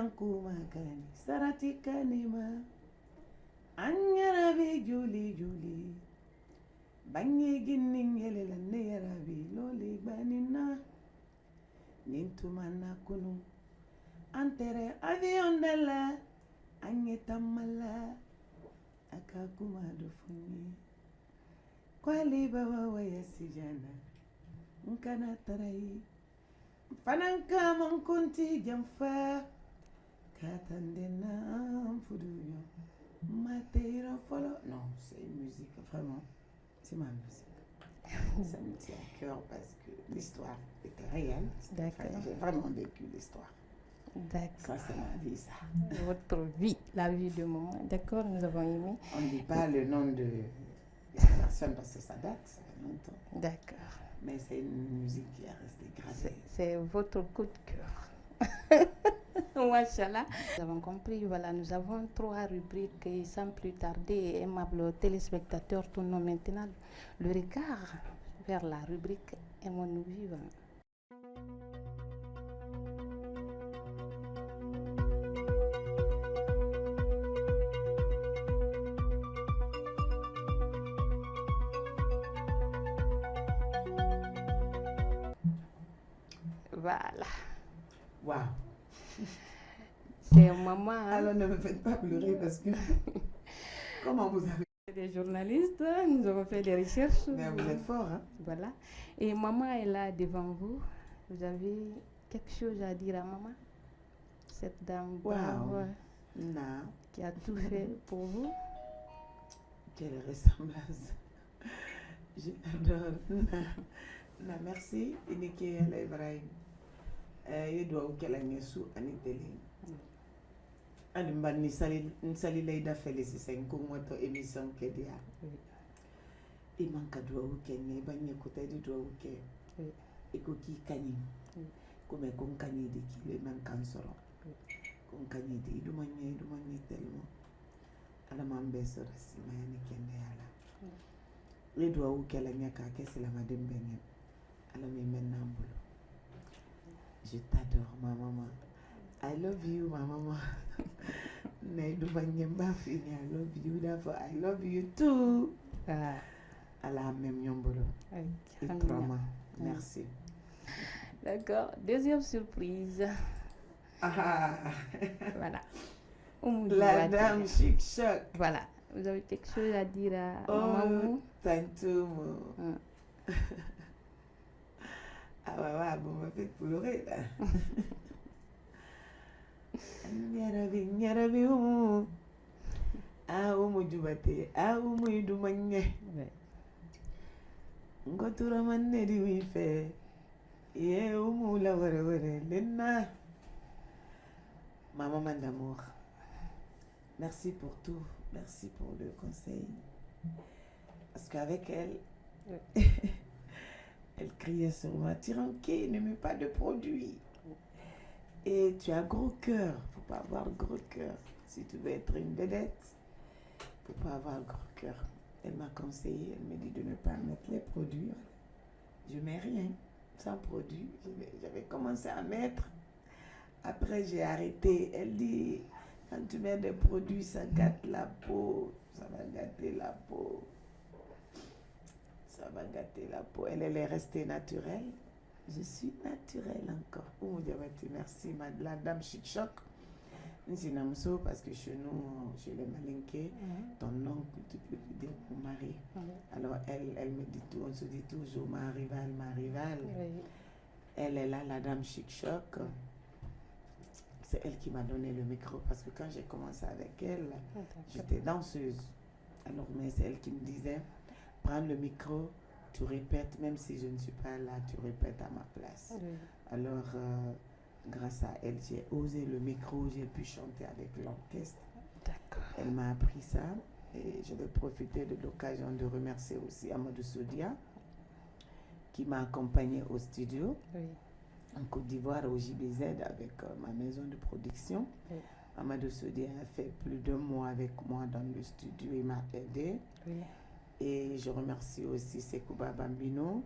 Yankuma Kani, Sarati Kanima, Anyarabi Juli Juli, Banyi Ginning Yelela Nerabi, Loli Banina, Nintumana Kunu, Antere Avion Della, Anyetamala, Akakuma Dufuni, Kwali Bawa Wayasijana, Nkana Tarai. Fananka mankunti jamfa katandena fuduyo mateira follow. Non, c'est une musique, vraiment, c'est ma musique. Ça me tient à cœur parce que l'histoire était réelle. D'accord. Enfin, j'ai vraiment vécu l'histoire. D'accord. Ça, c'est ma vie, ça. Votre vie, la vie de maman. D'accord, nous avons aimé. On ne dit pas le nom de la personne parce que ça date, ça fait longtemps. D'accord. Mais c'est une musique qui est restée gravée. C'est votre coup de cœur. Machallah. Nous avons compris, voilà, nous avons 3 rubriques et sans plus tarder, aimables téléspectateurs, tournons maintenant le regard vers la rubrique Aimons-nous vivants. Voilà. Waouh. C'est maman. Hein? Alors ne me faites pas pleurer parce que... Comment vous avez... Des journalistes, nous avons fait des recherches. Mais vous êtes fort, hein? Voilà. Et maman est là devant vous. Vous avez quelque chose à dire à maman? Cette dame brave qui a tout fait pour vous. Quelle ressemblance. J'adore. Na merci. Iniki Ibrahim. Je dois vous qu'elle a sous Aniteli. Alimba nisali leida felisi senko moto émission kedia. Et manka doa ou kenye banye kote di doa ou ke. Eko ki kanyi. Comme kon kanyi di ki le man kansoro. Kon kanyi di idumanye tellement. Ala mambe so rasi mayani kende ala. Le doa ou ke la nyaka ke c'est la madame benye. Ala me menambulo. Je t'adore ma maman. I love you, ma maman. I love you, therefore I love you too. Allah même yombolo. Et trauma. Merci. D'accord. Deuxième surprise. Voilà. La dame chic choc. Voilà. Vous avez quelque chose à dire à maman? Tantoum. Ah ouais, vous me faites pleurer là. Nyarabi umu. Ah umu jubate. Ah umu idumanye. Ngotura manne di wife. Ye umu la ware lena. Maman d'amour. Merci pour tout. Merci pour le conseil. Parce qu'avec elle, elle criait sur moi, Tiranké, ne mets pas de produits. Et tu as gros cœur. Faut pas avoir gros cœur. Si tu veux être une vedette, faut pas avoir gros cœur. Elle m'a conseillé, elle m'a dit de ne pas mettre les produits. Je mets rien, sans produit. J'avais commencé à mettre. Après, j'ai arrêté. Elle dit, quand tu mets des produits, ça gâte la peau. Ça va gâter la peau. Ça va gâter la peau. Elle est restée naturelle. Je suis naturelle encore. Oh, merci, la dame Chic-Choc. Nsinamso, parce que chez nous, chez les Malinké, ton oncle, tu peux lui dire mon mari. Alors, elle me dit tout, on se dit toujours ma rivale. Elle est là, la dame Chic-Choc. C'est elle qui m'a donné le micro, parce que quand j'ai commencé avec elle, j'étais danseuse. Alors, mais c'est elle qui me disait, prends le micro, tu répètes, même si je ne suis pas là, tu répètes à ma place. Alors, grâce à elle, j'ai osé le micro, j'ai pu chanter avec l'orchestre. Elle m'a appris ça et je vais profiter de l'occasion de remercier aussi Amadou Soudia qui m'a accompagné au studio en Côte d'Ivoire au JBZ avec ma maison de production. Amadou Soudia a fait plus de mois avec moi dans le studio, il m'a aidé. Et je remercie aussi Sekouba Bambino,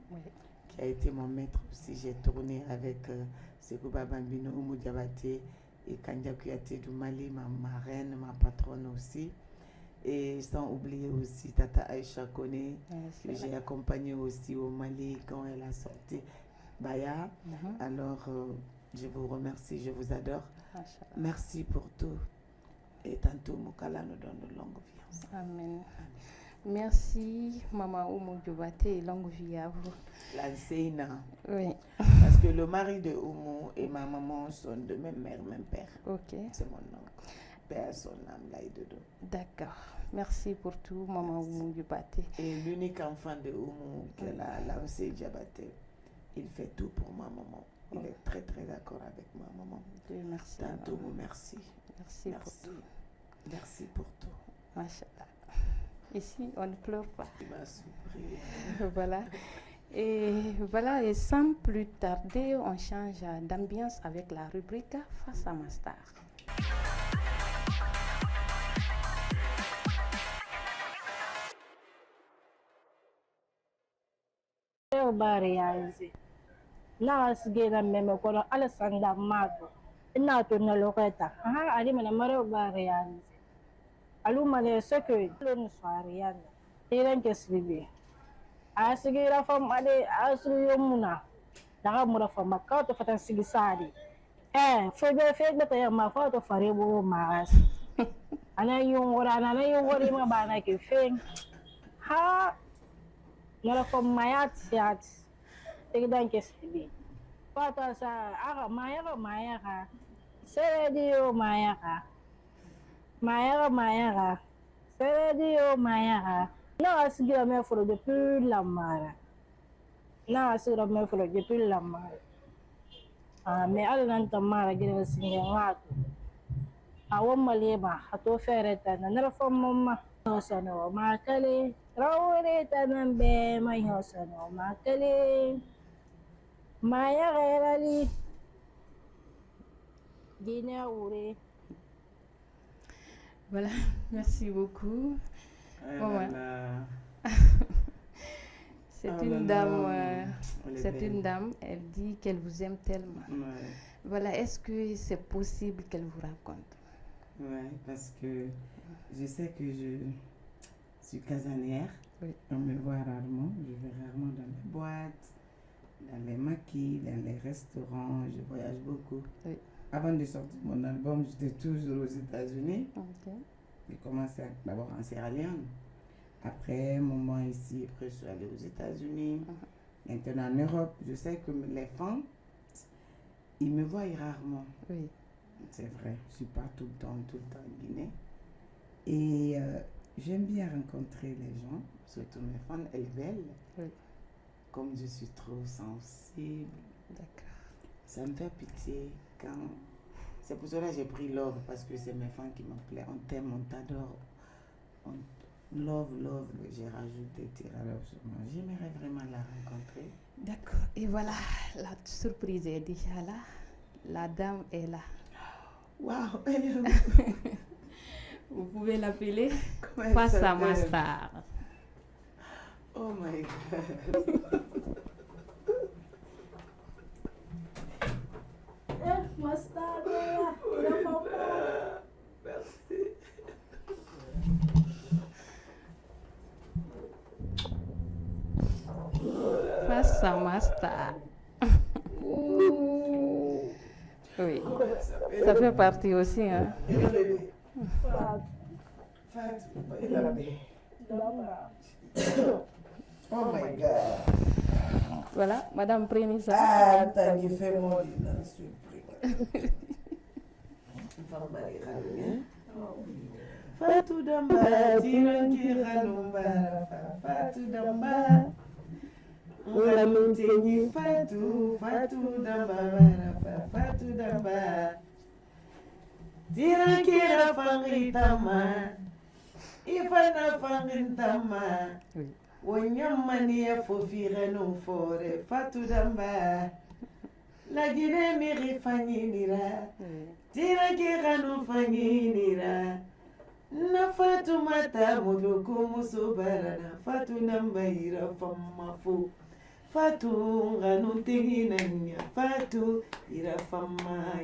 qui a été mon maître aussi. J'ai tourné avec Sekouba Bambino, Oumou Diabaté et Kanja Kouyaté du Mali, ma marraine, ma patronne aussi. Et sans oublier aussi Tata Aïcha Kone, que j'ai accompagnée aussi au Mali quand elle a sorti Baya. Alors, je vous remercie, je vous adore. Merci pour tout. Et tantôt, Moukala nous donne de longue vie. Amen. Merci, Maman Oumou Diobaté, et longue vie à vous. L'Anseina. Oui. Parce que le mari de Oumou et ma maman sont de même mère, même père. Ok. C'est mon oncle. Père son âme, là, dodo. D'accord. Merci pour tout, Maman Oumou Diobaté. Et l'unique enfant de Oumou, qu'elle a lancé Diabaté, il fait tout pour ma maman. Il est très très d'accord avec ma maman. Dieu merci. Tantôt, merci. Merci pour tout. Merci pour tout. Machallah. Ici, on ne pleure pas. Il m'a surpris. Voilà. Et voilà, et sans plus tarder, on change d'ambiance avec la rubrique Face à ma star. Ba réalisé na sige na meme ko ala sanda mago ina to na loketa ali mana mare ba réalisé alu mane ce que le soirée iran ke sribe a sige ra fam ade asu yomuna daga mura fam makka to fatan sigi sadi febe ta yamma fa to fare bo maas ana yung ora na yung wori ma bana ke fen ha nora fam mayat yat tigdan ke sribe fata sa aga maya ka seredio maya ka seredio maya ka na asigira me foro depuis la mara me ala nan tamara gira singa ngatu awon maleba hato fereta na narfan mamma hosano makale rawre tanan be mai hosano makale maya gairali dina ure. Voilà, merci beaucoup. C'est une dame, elle dit qu'elle vous aime tellement. Ouais. Voilà, est-ce que c'est possible qu'elle vous raconte? Oui, parce que je sais que je suis casanière. Oui. On me voit rarement. Je vais rarement dans les boîtes, dans les maquis, dans les restaurants. Je voyage beaucoup. Oui. Avant de sortir mon album, j'étais toujours aux États-Unis. Ok. J'ai commencé d'abord en Sierra Leone. Après, moment ici, après je suis allée aux États-Unis. Maintenant en Europe, je sais que les femmes, ils me voient rarement. Oui. C'est vrai, je ne suis pas tout le temps en Guinée. Et j'aime bien rencontrer les gens, surtout mes fans, elles est belle. Oui. Comme je suis trop sensible, D'accord. ça me fait pitié quand... C'est pour cela que j'ai pris Love, parce que c'est mes fans qui m'appelaient. On t'aime, on t'adore. Love, j'ai rajouté Tira Love sur moi. J'aimerais vraiment la rencontrer. D'accord. Et voilà, la surprise est déjà là. La dame est là. Waouh! Vous pouvez l'appeler Comment Face elle à ma s'appelle? star. Oh my God! Merci. Face à ma star. Oui, ça fait partie aussi. Hein. Et le bébé? Fatou, et le bébé? Oh my God! Voilà, Madame prenez ça. Ah, t'as fait mon lit dans le surprise. Fatou Damba, Tirankira Nombara, Fatou Damba. Ula Muntenyi Fatou Damba, Fatou Damba. Tirankira Fangitama, Ifana Fangitama. Oui. Wanyamania Fofire non fore, Fatou Damba. La Guinée miri Fanginira. Tirankira non Fanginira. Na Fatoumata Moudoko Musobarana, Fatou Nambaira Famafo. Fatou nganu tinginanya Fatou ira fama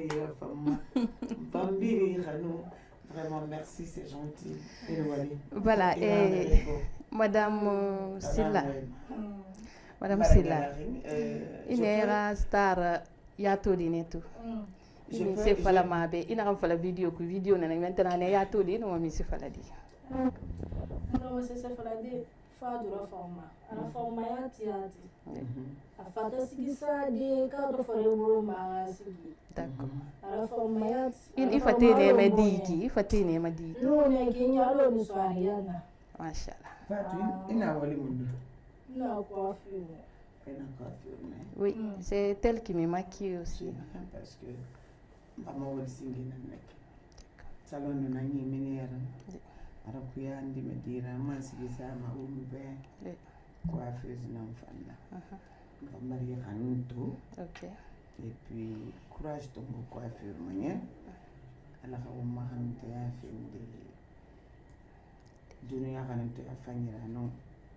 Bambiri nganu. Vraiment merci, c'est gentil. Voilà, et Madame Silla. Madame Silla. Inera star yato dinetu. Ini se fala mabe, ina kan fala video na maintenant ne yato di no mi se fala di. No se fala di fa dura forma. Ana forma yati. Afata sigisa di ka to fare buru ma sigi. D'accord. Ana forma yati. Il fatene mediki, fatene mediki. No ne kinyalo ni swahiyana. Mashallah. Fatou ina wali mundu. No coiffure. Oui, c'est elle qui me maquille aussi. Parce que maman wali singi na nek. Salon na nyi minera. Ara kuyandi medira masigi sama umbe. Coiffeuse na mfanda. Marie Hanunto. OK. Et puis courage ton coiffure manye. Ala ka umma hanute ya finde. Dunia hanute ya fanyira no.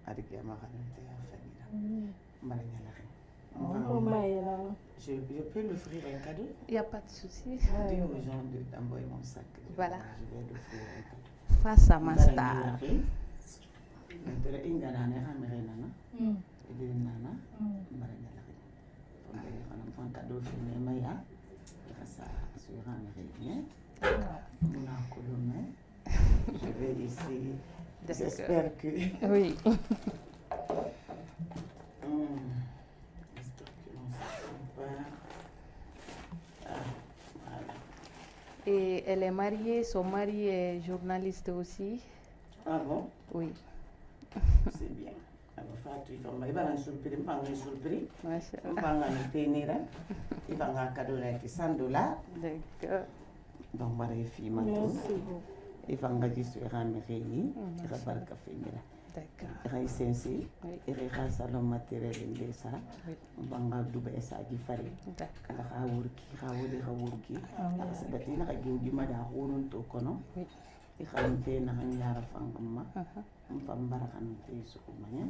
Ariki ya hanute ya fanyira. Je peux l'offrir un cadeau? Il n'y a pas de souci. Dis aux gens d'envoyer mon sac. Voilà. Je vais l'offrir un cadeau. Face à ma star. Je vais essayer. J'espère que... Oui. Et elle est mariée, son mari est journaliste aussi. Ah bon? Oui. C'est bien. Alors Fatou, il va en surprise, il va en surprise. Machallah. Il va en tenir, il va en cadeau avec $100. D'accord. Donc voilà, il fait maintenant. Il va en gagner sur un mairie, il va faire le café. D'accord. Il va essayer, il va faire salon matériel de ça. Il va en double ça qui fait. D'accord. Il va wurki. Il va tina kageugi mada hono tokono. Il va monter na hanyara fangama. Mbambara kanute sukumanya.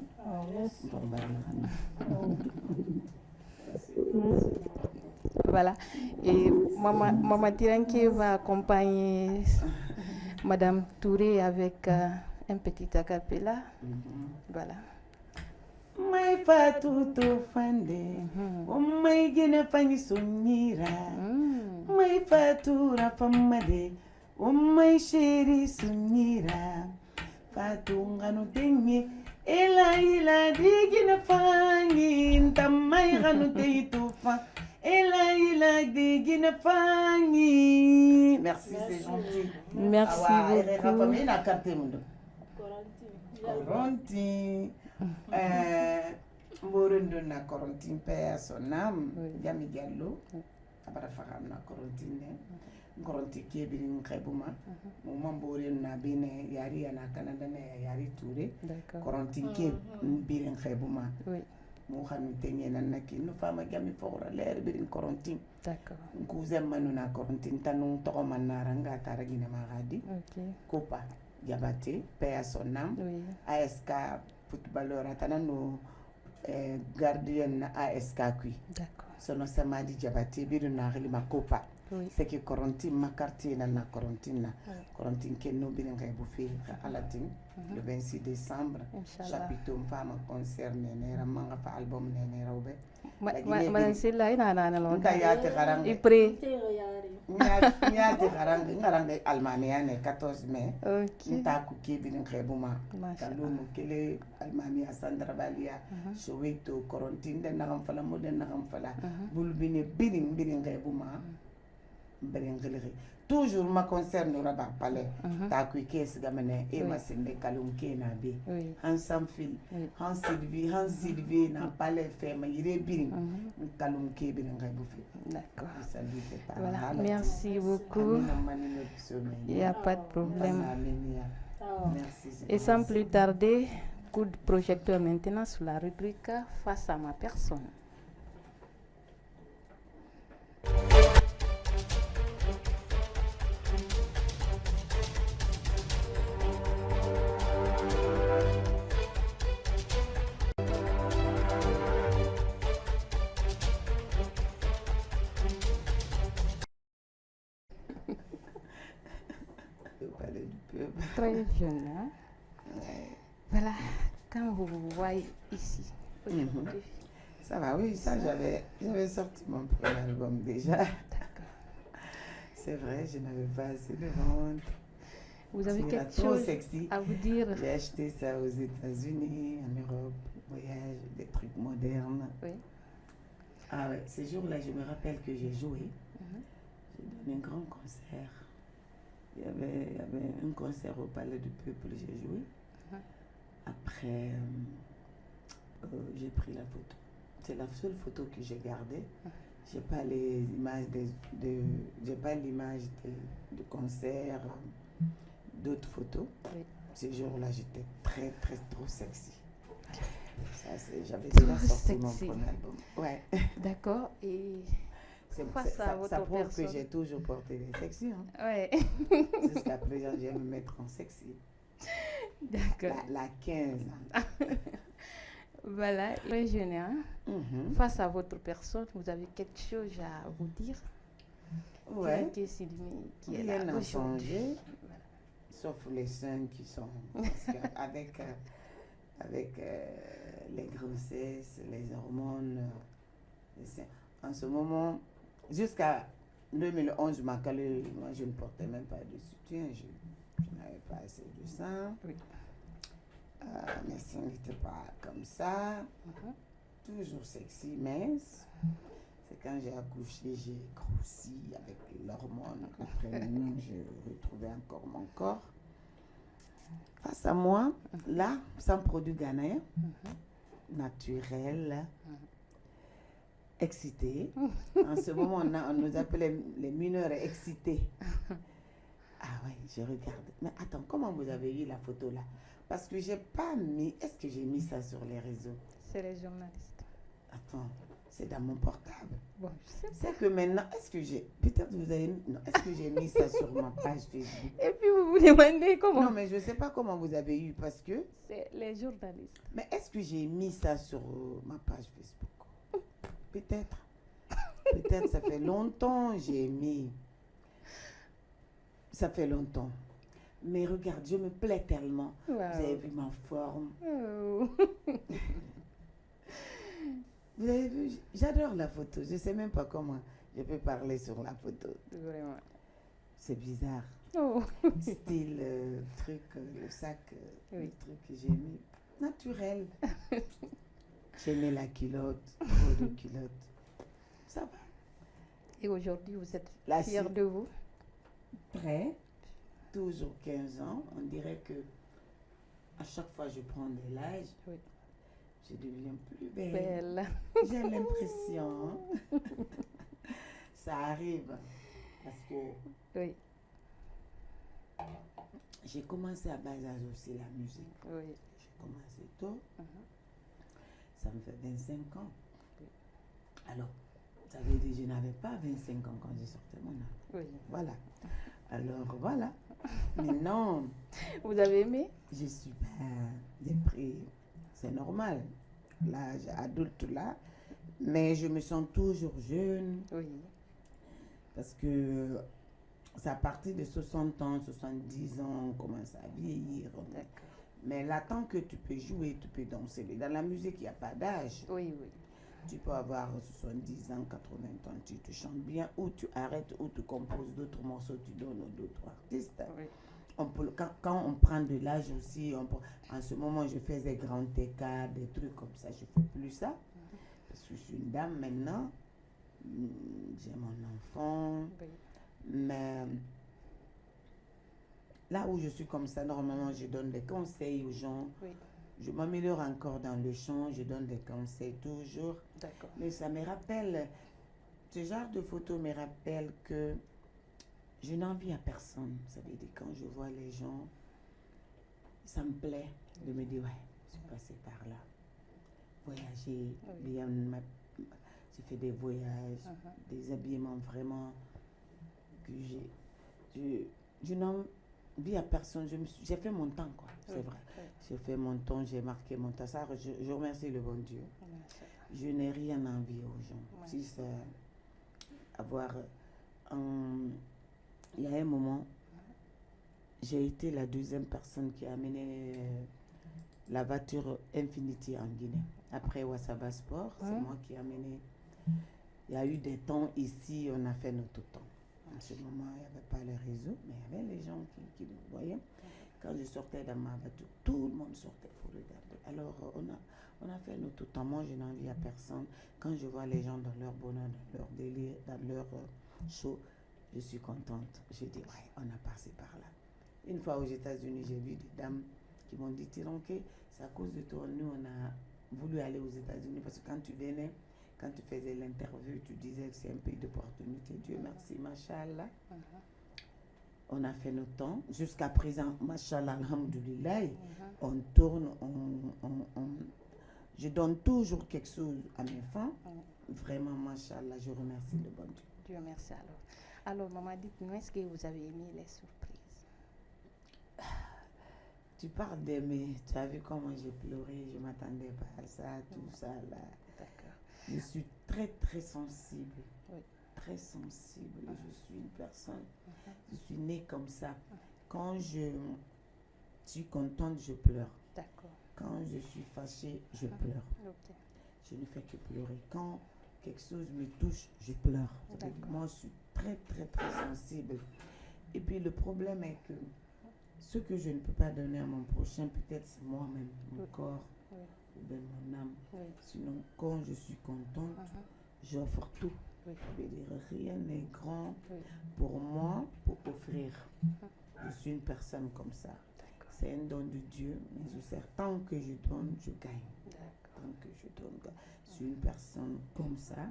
Mbambara Voilà. Et Maman Tiranke va accompagner Madame Touré avec un petit acapella. Voilà. Mai Fatou to fande. Mai gina fanyi sunyira. Mai Fatou rafamade. Mai sheri sunyira. Fatou nganu tenye. Ila digina fanyi. Tamai nganu teitufa. Ila digina fanyi. Merci, c'est gentil. Merci beaucoup. Coronti. Mborondo na Corontin père son âme. Yami Diallo. Abara fagam na Corontin. Coronti kebiri nkebuma. Muma mboren na bine yari ya na Canada na yari Touré. Corontin kebiri nkebuma. Oui. Mouhanou tenye nanaki no fama gami fora l'air birin Corontin. D'accord. Nkuzem manu na Corontin tanu toko manaranga taragina maradi. OK. Kopa Diabaté, paix à son âme. Oui. ASK footballeur atanano gardien na ASK kui. D'accord. Sono Samadi Diabaté biru na ma Kopa. Oui. C'est que Corontin makarti na Corontin. Corontin kenno birin kay bouffé à latin le 26 décembre. Chapiteau femme concerne ne ramanga fa album ne rawbe. Madame Silla ina na lo. Ndayate garang. Ipre. Nyati garang Almania ne 14 mai. OK. Ntaku kibin khebuma. Mashallah. Kalumu kele Almania Sandra Balia. Soweto Corontin de nakam fala moden nakam fala. Bulbine birin khebuma. Toujours ma concerne Rabat Palais. Ta kuikes gamene et ma sende kalunke na be. Ensemble fil. Han Sylvie na palais fait ma yire birin. Kalunke birin bouffé. D'accord. Voilà. Merci beaucoup. Il n'y a pas de problème. Merci. Et sans plus tarder, coup de projecteur maintenant sur la rubrique Face à ma personne. du peuple. Très jeune, hein? Ouais. Voilà, quand vous vous voyez ici, aujourd'hui, Ça va, oui, ça, j'avais sorti mon premier album déjà. d'accord. C'est vrai, je n'avais pas assez de ventes. Vous avez C'est quelque trop chose sexy. à vous dire? J'ai acheté ça aux États-Unis, en Europe, voyage, des trucs modernes. Oui. Ah ouais, ces jours-là, je me rappelle que j'ai joué. Mhm. J'ai donné un grand concert. Il y avait un concert au Palais du Peuple, j'ai joué. Mhm. Après, j'ai pris la photo. C'est la seule photo que j'ai gardée. J'ai pas les images j'ai pas l'image de concert, d'autres photos. Oui. Ces jours-là, j'étais très, très, trop sexy. Ça, j'avais Trop déjà sorti mon sexy. premier album. Ouais. D'accord, et face à Ça votre prouve personne. que j'ai toujours porté des sexy. Hein. Ouais, Jusqu'à présent, je vais me mettre en sexy. d'accord. La 15 ans. Voilà, très jeune, hein? Mhm. Face à votre personne, vous avez quelque chose à vous dire? Ouais. Qui est Rien là n'a aujourd'hui. changé, Voilà. sauf les seins qui sont. Parce qu'avec les grossesses, les hormones, les seins. En ce moment, jusqu'à 2011, moi, je ne portais même pas de soutien. Je n'avais pas assez de seins. Oui. Mes seins n'étaient pas comme ça. Mhm. Toujours sexy, mince. C'est quand j'ai accouché, j'ai grossi avec l'hormone. Après, maintenant, j'ai retrouvé encore mon corps. Face à moi, là, sans produit ghanéen, naturel, excité. En ce moment, on nous appelait les mineurs excités. Ah ouais, je regarde. Mais attends, comment vous avez eu la photo là? Parce que j'ai pas mis. Est-ce que j'ai mis ça sur les réseaux? C'est les journalistes. Attends, c'est dans mon portable. Bon, je sais pas. C'est que maintenant, est-ce que j'ai. Peut-être vous avez. Non, est-ce que j'ai mis ça sur ma page Facebook? Et puis vous vous demandez comment? Non, mais je ne sais pas comment vous avez eu parce que. C'est les journalistes. Mais est-ce que j'ai mis ça sur ma page Facebook? Peut-être. Peut-être, ça fait longtemps j'ai mis. Ça fait longtemps. Mais regarde, je me plais tellement. Wow. Vous avez vu ma forme. Oh. Vous avez vu, j'adore la photo. Je ne sais même pas comment je peux parler sur la photo. Vraiment. C'est bizarre. Oh. Style, truc, le sac, Oui. le truc que j'ai mis. Naturel. J'ai mis la culotte, trop de culotte. Ça va. Et aujourd'hui, vous êtes La fiers de vous? Prêt, toujours 15 ans. On dirait que à chaque fois je prends de l'âge, Oui. je deviens plus belle. Belle. J'ai l'impression. Ça arrive. Parce que Oui. j'ai commencé à bas âge aussi la musique. Oui. J'ai commencé tôt. Mhm. Ça me fait 25 ans. Alors, ça veut dire que je n'avais pas 25 ans quand j'ai sorti mon album. Oui. Voilà. Alors, voilà. Maintenant, Vous avez aimé? je suis j'ai pris, c'est normal, l'âge adulte là, mais je me sens toujours jeune Oui. parce que c'est à partir de 60 ans, 70 ans, on commence à vieillir. D'accord. Mais là, tant que tu peux jouer, tu peux danser. Dans la musique, il n'y a pas d'âge. Oui, oui. Tu peux avoir 70 ans, 80 ans, tu chantes bien, ou tu arrêtes, ou tu composes d'autres morceaux, tu donnes aux d'autres artistes. Oui. Quand on prend de l'âge aussi, en ce moment, je fais des grands écarts, des trucs comme ça. Je ne fais plus ça. Parce que je suis une dame maintenant. J'ai mon enfant. Oui. Mais là où je suis comme ça, normalement, je donne des conseils aux gens. Oui. Je m'améliore encore dans le chant, je donne des conseils toujours. D'accord. Mais ça me rappelle, ce genre de photo me rappelle que je n'envie à personne. Ça veut dire quand je vois les gens, ça me plaît de me dire, ouais, je suis passé par là. Voyager, Oui. j'ai fait des voyages, des habillements vraiment que je n'envie à personne. J'ai fait mon temps, quoi, c'est Oui. vrai. Oui. J'ai fait mon temps, j'ai marqué mon temps. Ça, je remercie le bon Dieu. Merci. Je n'ai rien envie aux gens. Ouais. Si c'est avoir il y a un moment, j'ai été la deuxième personne qui a amené la voiture Infinity en Guinée. Après Wassaba Sport, c'est moi qui ai amené. Il y a eu des temps ici, on a fait notre temps. En ce moment, il n'y avait pas les réseaux, mais il y avait les gens qui nous voyaient. Quand je sortais dans ma voiture, tout le monde sortait pour regarder. Alors, on a fait notre temps. Moi, je n'envie à personne. Quand je vois les gens dans leur bonheur, dans leur délire, dans leur show, je suis contente. Je dis, ouais, on a passé par là. Une fois aux États-Unis, j'ai vu des dames qui m'ont dit, Tironké, c'est à cause de toi. Nous, on a voulu aller aux États-Unis parce que quand tu venais, quand tu faisais l'interview, tu disais que c'est un pays d'opportunité. Dieu merci, machallah. On a fait notre temps. Jusqu'à présent, machallah, alhamdoulilah, on tourne, je donne toujours quelque chose à mes femmes. Vraiment, machallah, je remercie le bon Dieu. Dieu merci alors. Alors, maman, dites-nous, est-ce que vous avez aimé les surprises? Tu parles d'aimer, tu as vu comment j'ai pleuré, je ne m'attendais pas à ça, tout ça là. D'accord. Je suis très très sensible, Oui. très sensible. Je suis une personne, je suis née comme ça. Quand je suis contente, je pleure. D'accord. Quand je suis fâchée, je pleure. Ok. Je ne fais que pleurer. Quand quelque chose me touche, je pleure. Moi, je suis très très très sensible. Et puis le problème est que ce que je ne peux pas donner à mon prochain, peut-être c'est moi-même, mon corps, ou bien mon âme. Sinon, quand je suis contente, j'offre tout. Je veux dire, rien n'est grand pour moi pour offrir. Je suis une personne comme ça. C'est un don de Dieu, mais je sais, tant que je donne, je gagne. Tant que je donne, je suis une personne comme ça.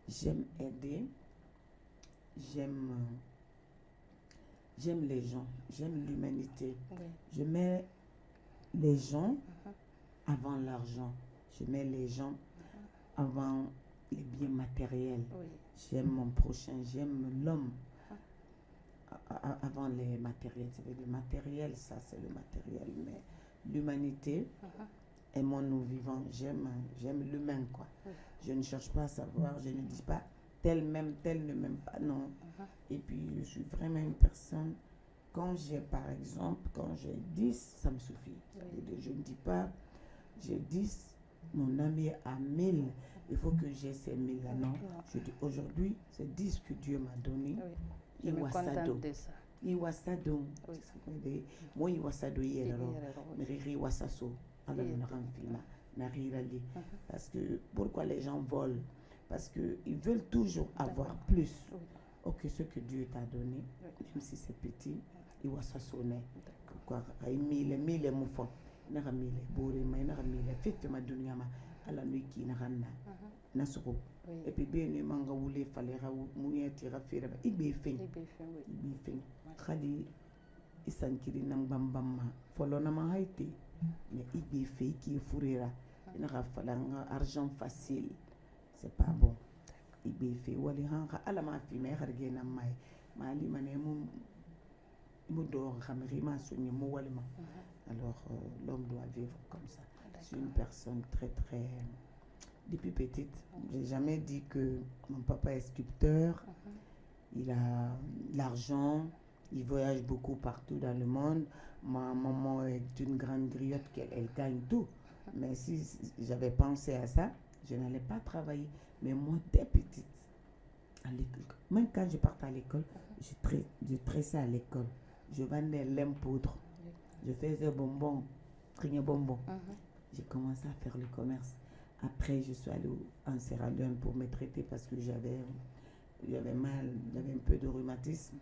J'aime aider. J'aime les gens, j'aime l'humanité. Je mets les gens avant l'argent. Je mets les gens avant les biens matériels. J'aime mon prochain, j'aime l'homme avant les matériels. Le matériel, ça c'est le matériel, mais l'humanité, aimons-nous vivants. J'aime l'humain, quoi. Je ne cherche pas à savoir, je ne dis pas tel même, tel ne m'aime pas, non. Et puis, je suis vraiment une personne, quand j'ai, par exemple, quand j'ai 10, ça me suffit. Je ne dis pas, j'ai 10, mon ami a 1000, il faut que j'ai ces 1000 là, non. Je dis, aujourd'hui, c'est 10 que Dieu m'a donné. Je me contente de ça. Iwasado. Moi, Iwasado, Meriri Wasaso. Alors, parce que, pourquoi les gens volent? Parce qu'ils veulent toujours avoir plus que ce que Dieu t'a donné, même si c'est petit, il va s'assonner. Pourquoi? Il mille et moufons. Il n'a mille, bourré, il n'a mille, fait ma dunyama, à la nuit qui n'a rien. Nasro. Et puis, bien, les mangas ou les falera ou mouiller, tira faire, il be fait. Il be fait. Khadi, il s'enkiri n'ambamba, folonama haïti, mais il be fait qui est fourrera. Il n'a pas argent facile. C'est pas bon. Il be fait wali hanga ala ma fi me harge na mai mali mané mu do xamri ma suñu mu wali ma. Alors l'homme doit vivre comme ça. Je suis une personne très très depuis petite, j'ai jamais dit que mon papa est sculpteur. Il a l'argent, il voyage beaucoup partout dans le monde. Ma maman est une grande griotte qu'elle gagne tout. Mais si j'avais pensé à ça, je n'allais pas travailler. Mais moi, dès petite, à l'école, même quand je partais à l'école, je tressais à l'école. Je vendais l'aime poudre. Je faisais bonbons, trignais bonbons. J'ai commencé à faire le commerce. Après, je suis allée en Sierra Leone pour me traiter parce que j'avais mal, j'avais un peu de rhumatisme.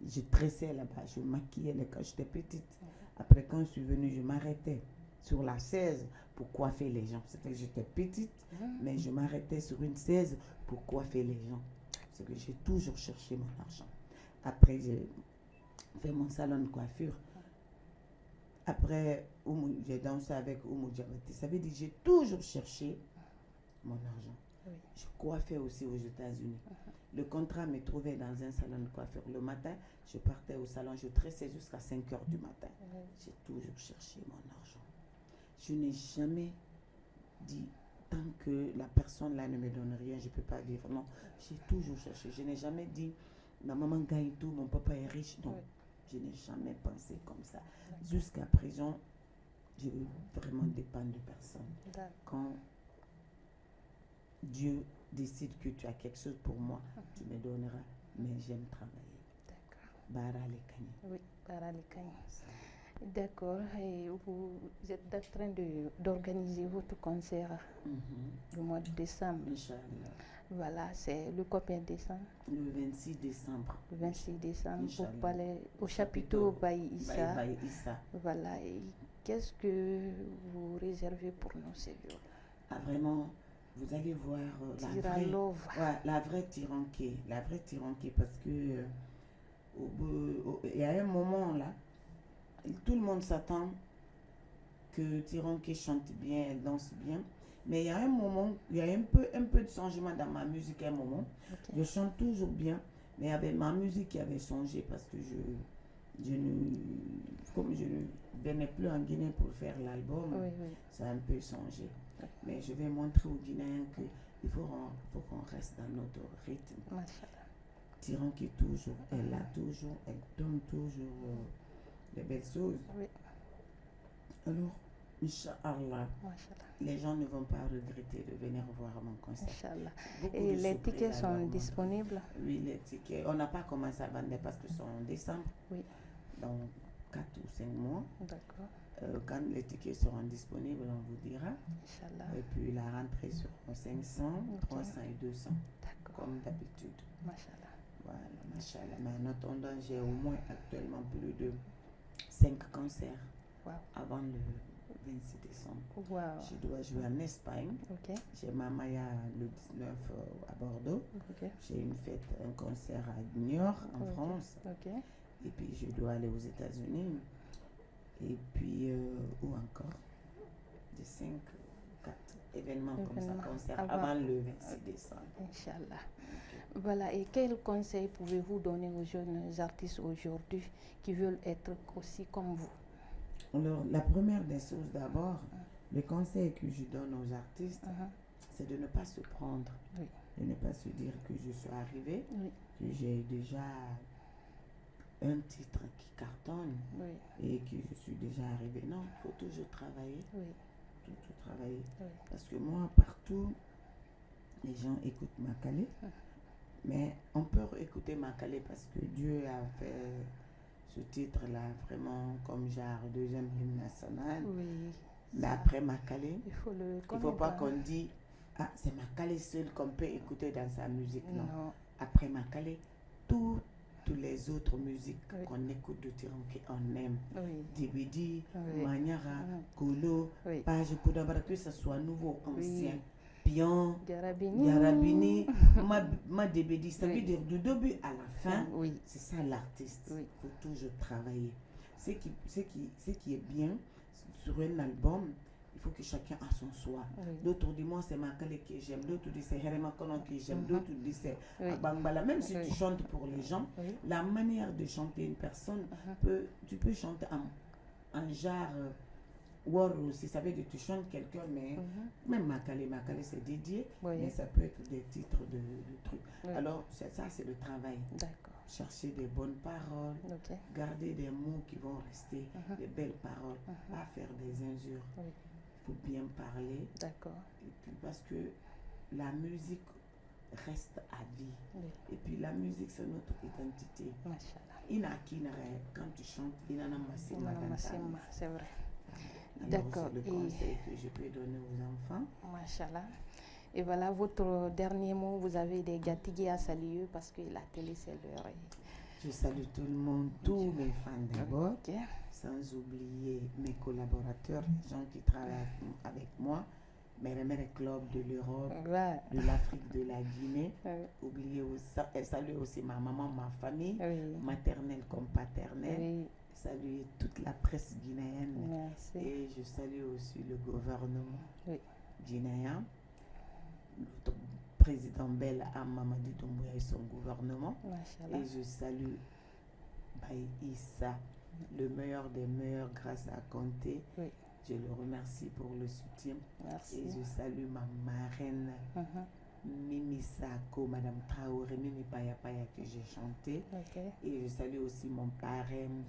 Je tressais là-bas, je maquillais quand j'étais petite. Après, quand je suis venue, je m'arrêtais sur la 16 pour coiffer les gens. C'était que j'étais petite, mais je m'arrêtais sur une 16 pour coiffer les gens. C'est que j'ai toujours cherché mon argent. Après, j'ai fait mon salon de coiffure. Après, j'ai dansé avec Oumou Diabaté. Ça veut dire que j'ai toujours cherché mon argent. Je coiffais aussi aux États-Unis. Le contrat me trouvait dans un salon de coiffure. Le matin, je partais au salon, je tressais jusqu'à 5 heures du matin. J'ai toujours cherché mon argent. Je n'ai jamais dit, tant que la personne là ne me donne rien, je ne peux pas vivre. Non, j'ai toujours cherché. Je n'ai jamais dit, ma maman gagne tout, mon papa est riche. Non, Je n'ai jamais pensé comme ça. Jusqu'à présent, je vraiment dépends de personne. Quand Dieu décide que tu as quelque chose pour moi, tu me donneras. Mais j'aime travailler. D'accord. Bara Lekani. Oui, Bara Lekani. D'accord. Et vous êtes en train d'organiser votre concert le mois de décembre. Inch'Allah. Voilà, c'est le combien de décembre? Le 26 décembre. Le 26 décembre, Inch'Allah. pour parler au chapiteau Baye Issa. Baye Issa. Voilà. Et qu'est-ce que vous réservez pour nous ces jours? Ah, vraiment, vous allez voir la vraie Tiranké. La vraie Tiranké, parce que il y a un moment là, tout le monde s'attend que Tiranké chante bien, elle danse bien. Mais il y a un moment, il y a un peu de changement dans ma musique à un moment. Okay. Je chante toujours bien, mais il y avait ma musique qui avait changé parce que comme je ne venais plus en Guinée pour faire l'album, ça a un peu changé. Okay. Mais je vais montrer aux Guinéens qu'il faut qu'on reste dans notre rythme. Tiranké toujours, elle donne toujours les belles choses. Oui. Alors, Inch'Allah, les gens ne vont pas regretter de venir voir mon concert. Inch'Allah. Et les tickets sont disponibles? Oui, les tickets. On n'a pas commencé à vendre parce que sont en décembre. Oui. Dans 4 ou 5 mois. D'accord. Quand les tickets seront disponibles, on vous dira. Inch'Allah. Et puis la rentrée sur 500, 300 et 200. D'accord. Comme d'habitude. Machallah. Voilà, machallah. Mais en attendant, j'ai au moins actuellement plus de 5 concerts. Wow. Avant le 26 décembre. Wow. Je dois jouer en Espagne. Okay. J'ai Mamaya le 19 à Bordeaux. Okay. J'ai une fête, un concert à New York en France. Okay. Et puis je dois aller aux États-Unis. Et puis, où encore? Des 5, 4 événements comme ça, concerts avant le 26 décembre. Inch'Allah. Okay. Voilà, et quel conseil pouvez-vous donner aux jeunes artistes aujourd'hui qui veulent être aussi comme vous? Alors, la première des choses d'abord, le conseil que je donne aux artistes, c'est de ne pas se prendre, de ne pas se dire que je suis arrivée, que j'ai déjà un titre qui cartonne et que je suis déjà arrivée. Non, il faut toujours travailler, toujours travailler. Parce que moi, partout, les gens écoutent Makale, mais on peut écouter Makale parce que Dieu a fait ce titre-là, vraiment comme genre deuxième hymne national. Oui. Mais après Makale, il ne faut pas qu'on dise ah, c'est Makale seul qu'on peut écouter dans sa musique. Non. Après Makale, toutes les autres musiques qu'on écoute de Tiranké, on aime. Dibidi, Manyara, Kolo, Page Koudabara, que ce soit nouveau, ancien. Pion, Yarabini, ma Débédi, ça veut dire du début à la fin, c'est ça l'artiste. Il faut toujours travailler. Ce qui est bien sur un album, il faut que chacun a son choix. D'autres disent moi c'est Makale que j'aime, d'autres disent c'est Herema Konon que j'aime, d'autres disent c'est Abambala. Même si tu chantes pour les gens, la manière de chanter une personne, tu peux chanter en genre. War aussi, ça veut dire tu chantes quelqu'un, mais même Makale c'est dédié, mais ça peut être des titres de trucs. Alors, ça c'est le travail. D'accord. Chercher des bonnes paroles, garder des mots qui vont rester, des belles paroles, pas faire des injures. Il faut bien parler. D'accord. Et puis parce que la musique reste à vie. Et puis la musique, c'est notre identité. Quand tu chantes, c'est vrai. D'accord. C'est le conseil que je peux donner aux enfants. Machallah. Et voilà votre dernier mot. Vous avez des gâtigés à saluer parce que la télé c'est l'heure. Je salue tout le monde, tous mes fans d'abord, sans oublier mes collaborateurs, les gens qui travaillent avec moi, mes clubs de l'Europe, de l'Afrique, de la Guinée. Oubliez aussi, saluer aussi ma maman, ma famille, maternelle comme paternelle. Saluer toute la presse guinéenne. Merci. Et je salue aussi le gouvernement guinéen, le président Bel Mamadi Doumbouya et son gouvernement. Machallah. Et je salue Baye Issa, le meilleur des meilleurs grâce à Conté. Je le remercie pour le soutien. Merci. Et je salue ma marraine Mimi Sako, Madame Traoré, Mimi Paya Paya que j'ai chanté. Okay. Et je salue aussi mon parrain, M.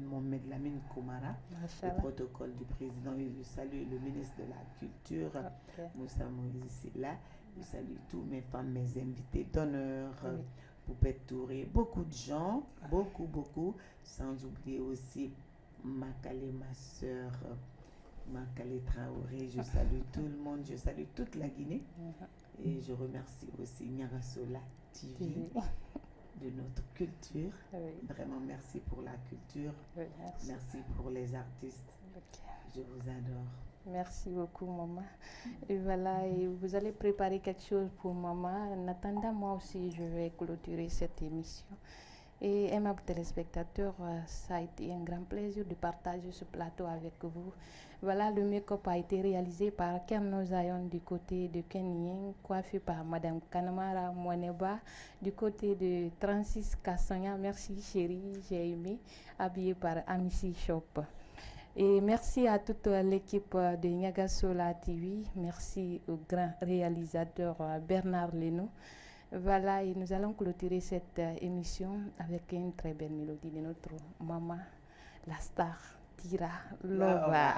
Mohamed Lamine Koumara, le Mashallah. protocole du président. Et je salue le ministre de la Culture, Okay. Moussa Moïse Silla. Je salue tous mes femmes, mes invités d'honneur, Oui. Poupette Touré, beaucoup de gens, beaucoup, sans oublier aussi Makale, ma soeur, Makale Traoré. Je salue tout le monde, je salue toute la Guinée. Et je remercie aussi Nyarasola TV de notre culture. Oui. Vraiment, merci pour la culture. Oui, merci. Merci pour les artistes. Ok. Je vous adore. Merci beaucoup, maman. Et voilà, et vous allez préparer quelque chose pour maman. En attendant, moi aussi, je vais clôturer cette émission. Et aimables téléspectateurs, ça a été un grand plaisir de partager ce plateau avec vous. Voilà, le make-up a été réalisé par Kerno Zayon du côté de Kenying, coiffé par Madame Kanamara Mouaneba du côté de 36 Kassanya. Merci chérie, j'ai aimé, habillé par Amici Shop. Et merci à toute l'équipe de Nyagasola TV. Merci au grand réalisateur Bernard Leno. Voilà, et nous allons clôturer cette émission avec une très belle mélodie de notre maman, la star Tira Lova.